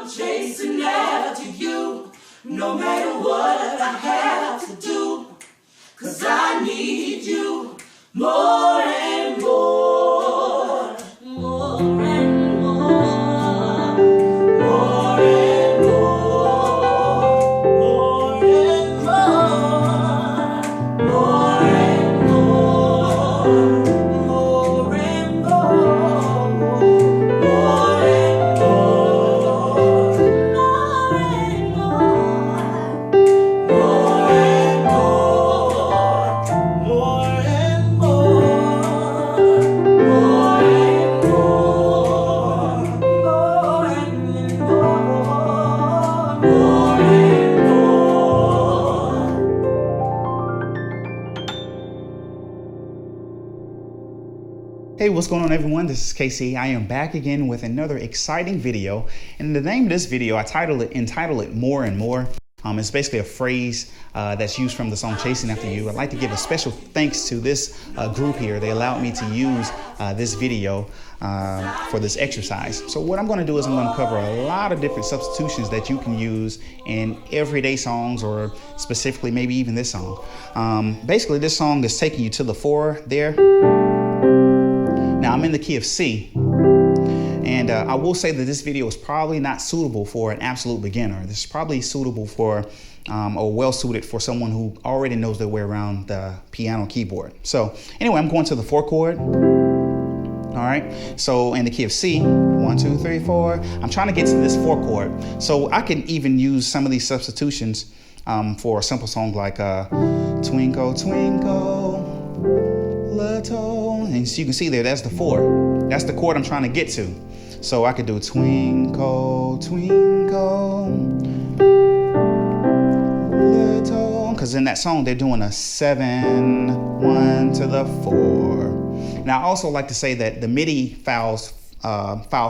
I'm chasing after you, no matter what I have to do, 'cause I need you more and more, more and more, more and more, more and more, more and more, more and more, more and more, more and Hey, what's going on everyone? This is Casey. I am back again with another exciting video. And the name of this video, I entitled it More and More. It's basically a phrase that's used from the song Chasing After You. I'd like to give a special thanks to this group here. They allowed me to use this video for this exercise. So what I'm going to do is I'm going to cover a lot of different substitutions that you can use in everyday songs, or specifically maybe even this song. Basically, this song is taking you to the 4 there. Now I'm in the key of C, and I will say that this video is probably not suitable for an absolute beginner. This is probably suitable for, or well suited for someone who already knows their way around the piano keyboard. So anyway, I'm going to the 4 chord. All right, so in the key of C, 1, 2, 3, 4. I'm trying to get to this 4 chord. So I can even use some of these substitutions for a simple song like Twinkle, Twinkle, Little, and so you can see there, that's the 4. That's the chord I'm trying to get to. So I could do Twinkle, Twinkle, Little, because in that song they're doing a 7, 1 to the 4. Now I also like to say that the MIDI file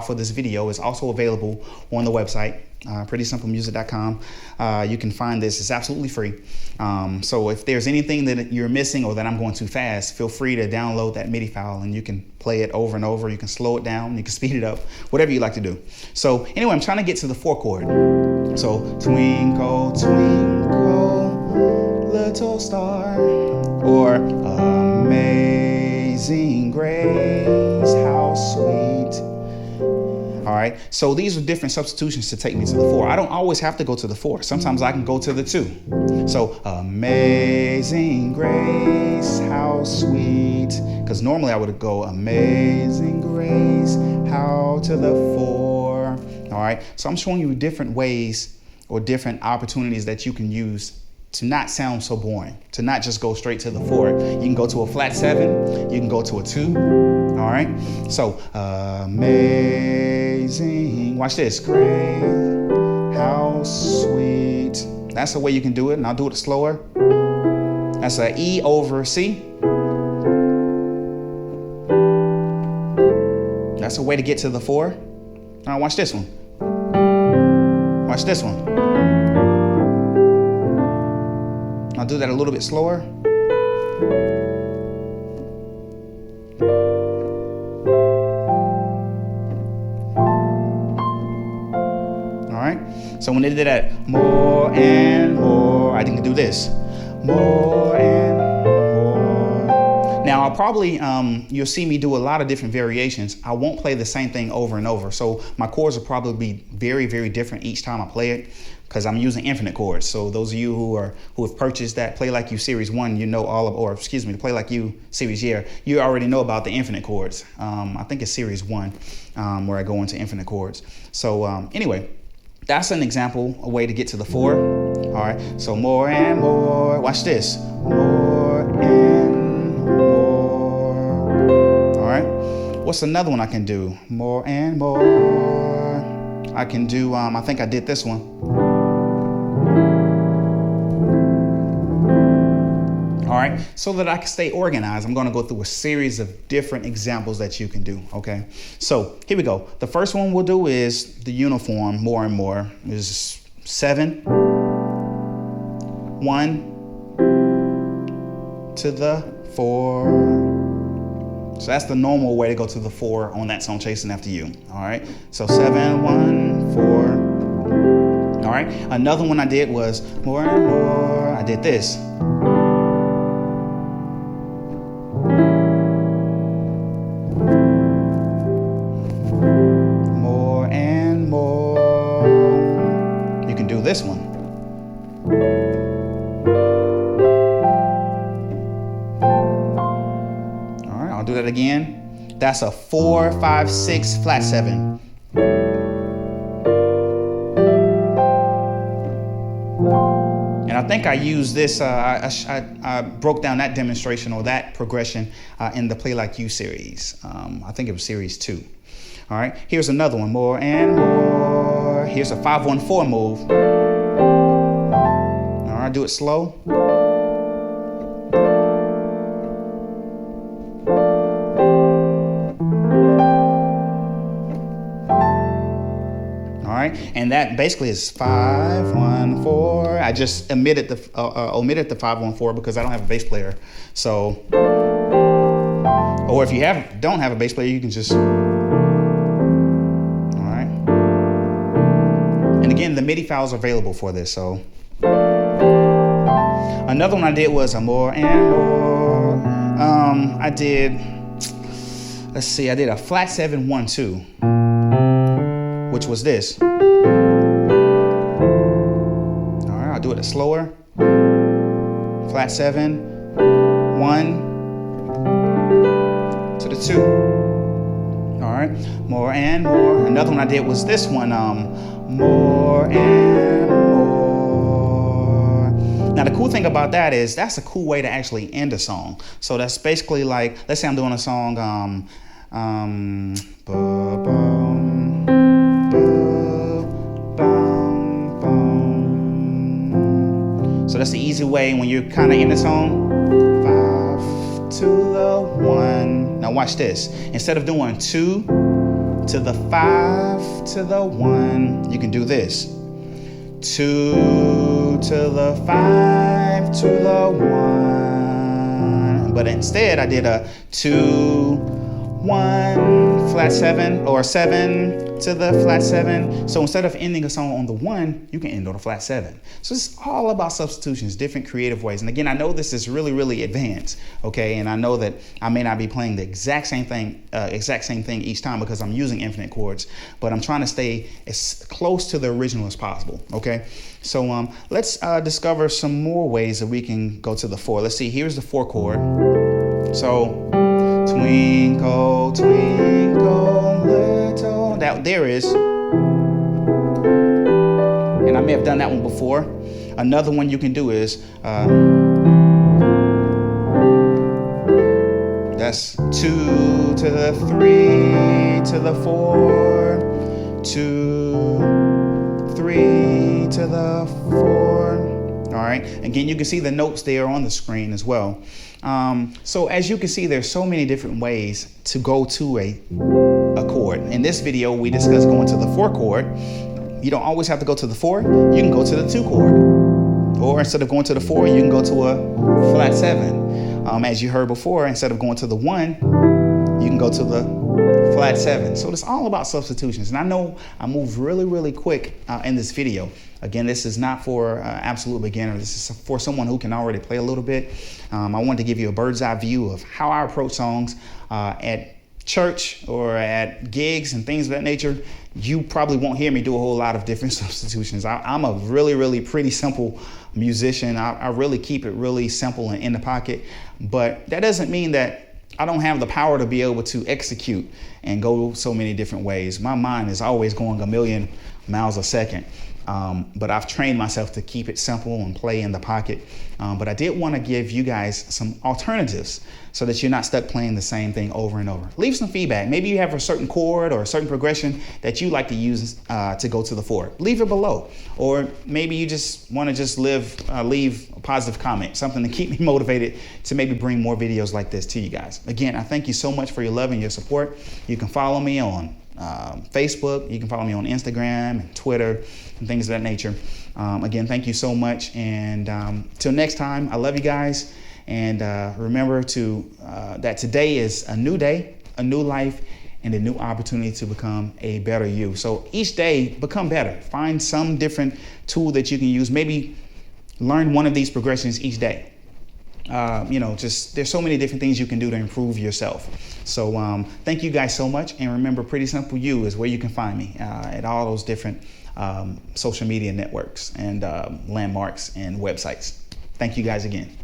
for this video is also available on the website, prettysimplemusic.com. You can find this. It's absolutely free. So if there's anything that you're missing or that I'm going too fast, feel free to download that MIDI file and you can play it over and over. You can slow it down, you can speed it up, whatever you like to do. So anyway, I'm trying to get to the 4 chord. So twinkle, twinkle, little star, or amazing grace, how sweet. All right, so these are different substitutions to take me to the 4. I don't always have to go to the 4. Sometimes I can go to the 2. So amazing grace, how sweet. Because normally I would go amazing grace, how to the 4. All right, so I'm showing you different ways or different opportunities that you can use to not sound so boring, to not just go straight to the 4. You can go to a flat 7, you can go to a 2, all right? So, amazing, watch this, great, how sweet. That's the way you can do it, and I'll do it slower. That's a E over C. That's a way to get to the 4. Now watch this one. Watch this one. I'll do that a little bit slower. All right. So when they did that, more and more, I can do this. More and more. Now I'll probably, you'll see me do a lot of different variations. I won't play the same thing over and over. So my chords will probably be very, very different each time I play it, because I'm using infinite chords. So those of you who have purchased that Play Like You Series 1, you know all of, or excuse me, the Play Like You Series, yeah, you already know about the infinite chords. I think it's Series 1 where I go into infinite chords. So anyway, that's an example, a way to get to the 4. All right, so more and more, watch this. More and more. All right, what's another one I can do? More and more. I can do, I think I did this one. All right, so that I can stay organized, I'm going to go through a series of different examples that you can do, okay? So here we go. The first one we'll do is the uniform, more and more, is 7, 1 to the 4. So that's the normal way to go to the 4 on that song, Chasing After You, all right? So 7, 1, 4. right, another one I did was more and more. I did this. More and more. You can do this one. All right, I'll do that again. That's a 4, 5, 6, flat 7. And I think I used this, I broke down that demonstration or that progression in the Play Like You series. I think it was series 2. All right, here's another one, more and more. Here's a 5-1-4 move. All right, do it slow. And that basically is 5-1-4. I just omitted the 5-1-4 because I don't have a bass player. So, or if you don't have a bass player, you can just. All right. And again, the MIDI files are available for this. So, another one I did was a more and more. I did. Let's see. I did a flat 7-1-2, which was this. I'll do it slower. Flat 7, 1 to the 2. All right, more and more. Another one I did was this one. More and more. Now the cool thing about that is that's a cool way to actually end a song. So that's basically like, let's say I'm doing a song. So that's the easy way when you're kind of in the song. 5 to the 1. Now watch this. Instead of doing 2 to the 5 to the 1, you can do this. 2 to the 5 to the 1. But instead I did a 2, 1, flat 7, or 7 to the flat 7. So instead of ending a song on the 1, you can end on a flat 7. So it's all about substitutions, different creative ways. And again, I know this is really, really advanced, okay? And I know that I may not be playing the exact same thing each time because I'm using infinite chords, but I'm trying to stay as close to the original as possible, okay? So let's discover some more ways that we can go to the 4. Let's see, here's the 4 chord. So, twinkle, twinkle, little. There is. And I may have done that one before. Another one you can do is. That's 2 to the 3 to the 4. 2, 3 to the 4. All right. Again, you can see the notes there on the screen as well. So as you can see, there's so many different ways to go to a chord. In this video, we discussed going to the 4 chord. You don't always have to go to the 4. You can go to the 2 chord. Or instead of going to the 4, you can go to a flat 7. As you heard before, instead of going to the 1, you can go to the flat 7. So it's all about substitutions. And I know I moved really, really quick in this video. Again, this is not for absolute beginner. This is for someone who can already play a little bit. I wanted to give you a bird's eye view of how I approach songs at church or at gigs and things of that nature. You probably won't hear me do a whole lot of different substitutions. I'm a really, really pretty simple musician. I really keep it really simple and in the pocket. But that doesn't mean that I don't have the power to be able to execute and go so many different ways. My mind is always going a million miles a second. But I've trained myself to keep it simple and play in the pocket. But I did want to give you guys some alternatives so that you're not stuck playing the same thing over and over. Leave some feedback. Maybe you have a certain chord or a certain progression that you like to use to go to the 4. Leave it below. Or maybe you just want to just leave a positive comment, something to keep me motivated to maybe bring more videos like this to you guys. Again, I thank you so much for your love and your support. You can follow me on Facebook. You can follow me on Instagram and Twitter and things of that nature. Again, thank you so much. And till next time, I love you guys. And remember that today is a new day, a new life, and a new opportunity to become a better you. So each day, become better. Find some different tool that you can use. Maybe learn one of these progressions each day. There's so many different things you can do to improve yourself. So thank you guys so much. And remember, Pretty Simple You is where you can find me at all those different social media networks and landmarks and websites. Thank you guys again.